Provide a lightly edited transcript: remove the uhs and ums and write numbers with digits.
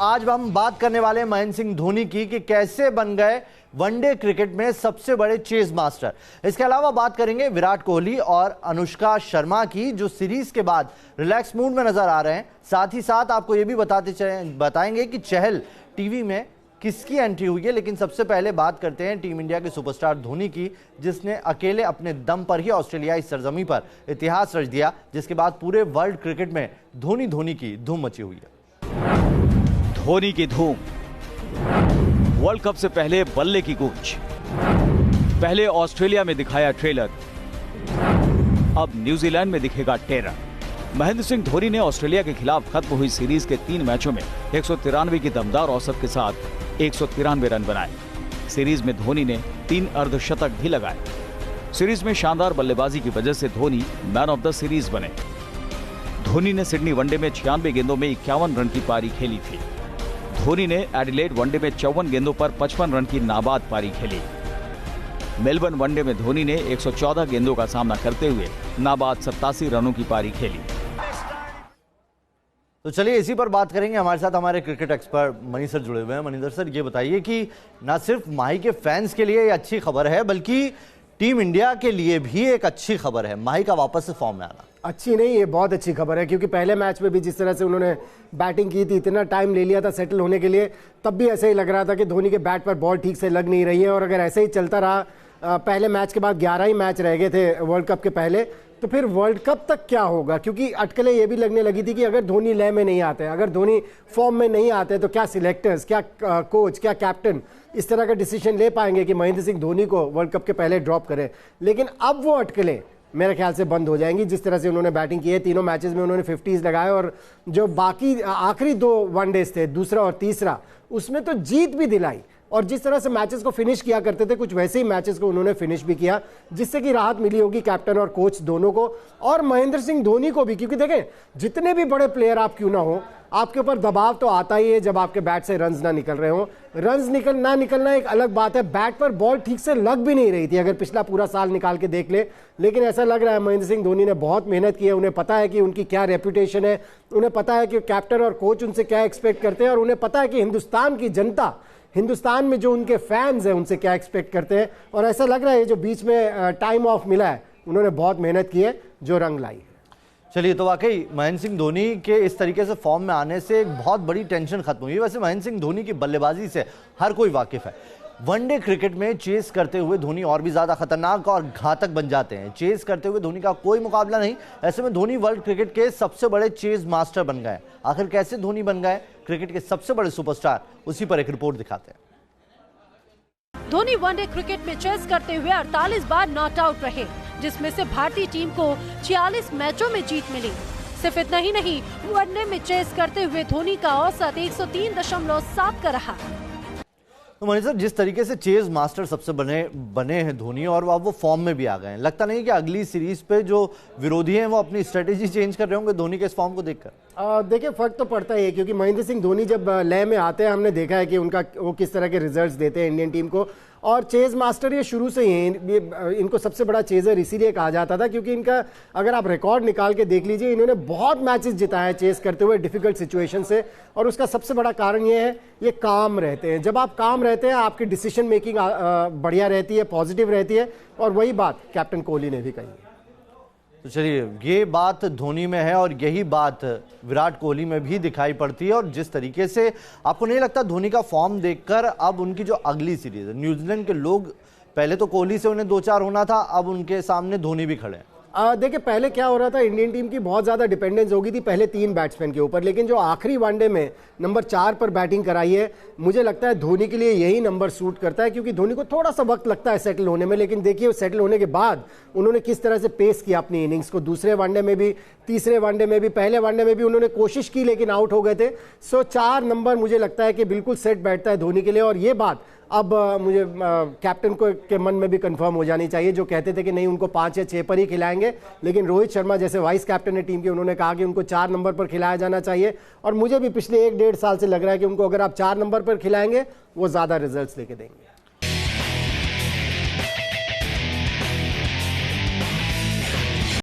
आज हम बात करने वाले हैं महेंद्र सिंह धोनी की कि कैसे बन गए वनडे क्रिकेट में सबसे बड़े चेज मास्टर। इसके अलावा बात करेंगे विराट कोहली और अनुष्का शर्मा की, जो सीरीज के बाद रिलैक्स मूड में नजर आ रहे हैं। साथ ही साथ आपको यह भी बताएंगे कि चहल टीवी में किसकी एंट्री हुई है। लेकिन सबसे पहले बात करते हैं टीम इंडिया के सुपरस्टार धोनी की, जिसने अकेले अपने दम पर ही ऑस्ट्रेलियाई सरजमी पर इतिहास रच दिया, जिसके बाद पूरे वर्ल्ड क्रिकेट में धोनी की धूम मची हुई है। धोनी की धूम, वर्ल्ड कप से पहले बल्ले की गूंज, पहले ऑस्ट्रेलिया में दिखाया ट्रेलर, अब न्यूजीलैंड में दिखेगा टेरर। महेंद्र सिंह धोनी ने ऑस्ट्रेलिया के खिलाफ खत्म हुई सीरीज के 3 मैचों में 193 की दमदार औसत के साथ 193 रन बनाए। सीरीज में धोनी ने 3 अर्धशतक भी लगाए। सीरीज में शानदार बल्लेबाजी की वजह से Dhoni man of the series बने। धोनी ने सिडनी वनडे में 96 गेंदों में 51 रन की पारी खेली थी। धोनी ने एडिलेड वनडे में 54 गेंदों पर 55 रन की नाबाद पारी खेली। मेलबर्न वनडे में धोनी ने 114 गेंदों का सामना करते हुए नाबाद 87 रनों की पारी खेली। तो चलिए इसी पर बात करेंगे। हमारे साथ हमारे क्रिकेट एक्सपर्ट मनीष सर जुड़े हुए हैं। मनीष सर, ये बताइए कि ना सिर्फ माही के फैंस के लिए ये अच्छी खबर है, बल्कि टीम इंडिया के लिए भी एक अच्छी खबर है, माही का वापस से फॉर्म में आना। अच्छी नहीं, ये बहुत अच्छी खबर है, क्योंकि पहले मैच में भी जिस तरह से उन्होंने बैटिंग की थी, इतना टाइम ले लिया था सेटल होने के लिए, तब भी ऐसे ही लग रहा था कि धोनी के बैट पर बॉल ठीक से लग नहीं रही है। और अगर ऐसे ही चलता रहा, पहले मैच के बाद 11 ही मैच रह गए थे वर्ल्ड कप के पहले, तो फिर वर्ल्ड कप तक क्या होगा? क्योंकि अटकलें ये भी लगने लगी थी कि अगर धोनी लय में नहीं आते, अगर धोनी फॉर्म में नहीं आते, तो क्या सिलेक्टर्स, क्या कोच, क्या कैप्टन इस तरह का डिसीजन ले पाएंगे कि महेंद्र सिंह धोनी को वर्ल्ड कप के पहले ड्रॉप करें। लेकिन अब वो अटकलें मेरे ख्याल से बंद हो जाएंगी। जिस तरह से उन्होंने बैटिंग की है, तीनों मैचेस में उन्होंने 50s लगाए, और जो बाकी आखिरी 2 वनडेज थे, दूसरा और तीसरा, उसमें तो जीत भी दिलाई। और जिस तरह से मैचेस को फिनिश किया करते थे, कुछ वैसे ही मैचेस को उन्होंने फिनिश भी किया, जिससे कि राहत मिली होगी कैप्टन और कोच दोनों को, और महेंद्र सिंह धोनी को भी। क्योंकि देखें, जितने भी बड़े प्लेयर आप क्यों ना हो, आपके ऊपर दबाव तो आता ही है जब आपके बैट से रन्स ना निकल रहे हो। रन्स निकलना एक अलग बात है, बैट पर बॉल ठीक से लग भी नहीं रही थी, अगर पिछला पूरा साल निकाल के देख ले। लेकिन ऐसा लग रहा है महेंद्र सिंह धोनी ने बहुत मेहनत की है। उन्हें पता है कि उनकी क्या रेपुटेशन है, उन्हें पता है कि कैप्टन और कोच उनसे क्या एक्सपेक्ट करते हैं, और उन्हें पता है कि हिंदुस्तान की जनता, हिंदुस्तान में जो उनके फैंस हैं, उनसे क्या एक्सपेक्ट करते हैं। और ऐसा लग रहा है जो बीच में टाइम ऑफ मिला है, उन्होंने बहुत मेहनत की है, जो रंग लाई है। चलिए, तो वाकई महेंद्र सिंह धोनी के इस तरीके से फॉर्म में आने से एक बहुत बड़ी टेंशन खत्म हुई। वैसे महेंद्र सिंह धोनी की बल्लेबाजी से हर कोई वाकिफ है। वनडे क्रिकेट में चेस करते हुए धोनी और भी ज्यादा खतरनाक और घातक बन जाते हैं। चेस करते हुए धोनी का कोई मुकाबला नहीं। ऐसे में धोनी वर्ल्ड क्रिकेट के सबसे बड़े चेस मास्टर बन गए। आखिर कैसे धोनी बन गए क्रिकेट के सबसे बड़े सुपरस्टार, उसी पर एक रिपोर्ट दिखाते हैं। धोनी वनडे क्रिकेट में चेस करते हुए 48 बार नॉट आउट रहे, जिसमें से भारतीय टीम को 46 मैचों में जीत मिली। सिर्फ इतना ही नहीं, वनडे में चेस करते हुए धोनी का औसत 103.7 का रहा। तो मनीष सर, जिस तरीके से चेज मास्टर सबसे बने हैं धोनी, और अब वो फॉर्म में भी आ गए हैं, लगता नहीं कि अगली सीरीज पे जो विरोधी हैं वो अपनी स्ट्रेटेजी चेंज कर रहे होंगे धोनी के इस फॉर्म को देखकर? देखिए, फर्क तो पड़ता ही है, क्योंकि महेंद्र सिंह धोनी जब लय में आते हैं, हमने देखा है कि वो किस तरह के रिजल्ट्स देते हैं इंडियन टीम को। और चेज मास्टर ये शुरू से ही इनको सबसे बड़ा चेजर इसीलिए कहा जाता था, क्योंकि इनका अगर आप रिकॉर्ड निकाल के देख लीजिए, इन्होंने बहुत मैचेस जिताए हैं चेस करते हुए डिफिकल्ट सिचुएशन से। और उसका सबसे बड़ा कारण ये है, ये काम रहते हैं। जब आप काम रहते हैं, आपकी डिसीजन मेकिंग बढ़िया रहती है, पॉजिटिव रहती है। और वही बात कैप्टन कोहली ने भी कही है। तो चलिए, ये बात धोनी में है और यही बात विराट कोहली में भी दिखाई पड़ती है। और जिस तरीके से आपको नहीं लगता धोनी का फॉर्म देखकर अब उनकी जो अगली सीरीज है, न्यूजीलैंड के लोग, पहले तो कोहली से उन्हें 2-4 होना था, अब उनके सामने धोनी भी खड़े हैं। देखिए, पहले क्या हो रहा था, इंडियन टीम की बहुत ज़्यादा डिपेंडेंस हो गई थी पहले 3 बैट्समैन के ऊपर। लेकिन जो आखिरी वनडे में नंबर 4 पर बैटिंग कराई है, मुझे लगता है धोनी के लिए यही नंबर सूट करता है, क्योंकि धोनी को थोड़ा सा वक्त लगता है सेटल होने में। लेकिन देखिए, सेटल होने के बाद उन्होंने किस तरह से पेश किया अपनी इनिंग्स को। दूसरे वनडे में भी, तीसरे वनडे में भी, पहले वनडे में भी उन्होंने कोशिश की, लेकिन आउट हो गए थे। 4 नंबर मुझे लगता है कि बिल्कुल सेट बैठता है धोनी के लिए। और ये बात अब मुझे कैप्टन को के मन में भी कंफर्म हो जानी चाहिए, जो कहते थे कि नहीं, उनको 5 या 6 पर ही खिलाएंगे। लेकिन रोहित शर्मा जैसे वाइस कैप्टन है टीम के, उन्होंने कहा कि उनको 4 नंबर पर खिलाया जाना चाहिए। और मुझे भी पिछले 1-1.5 साल से लग रहा है कि उनको अगर आप 4 नंबर पर खिलाएंगे, वो ज़्यादा रिजल्ट्स लेके देंगे।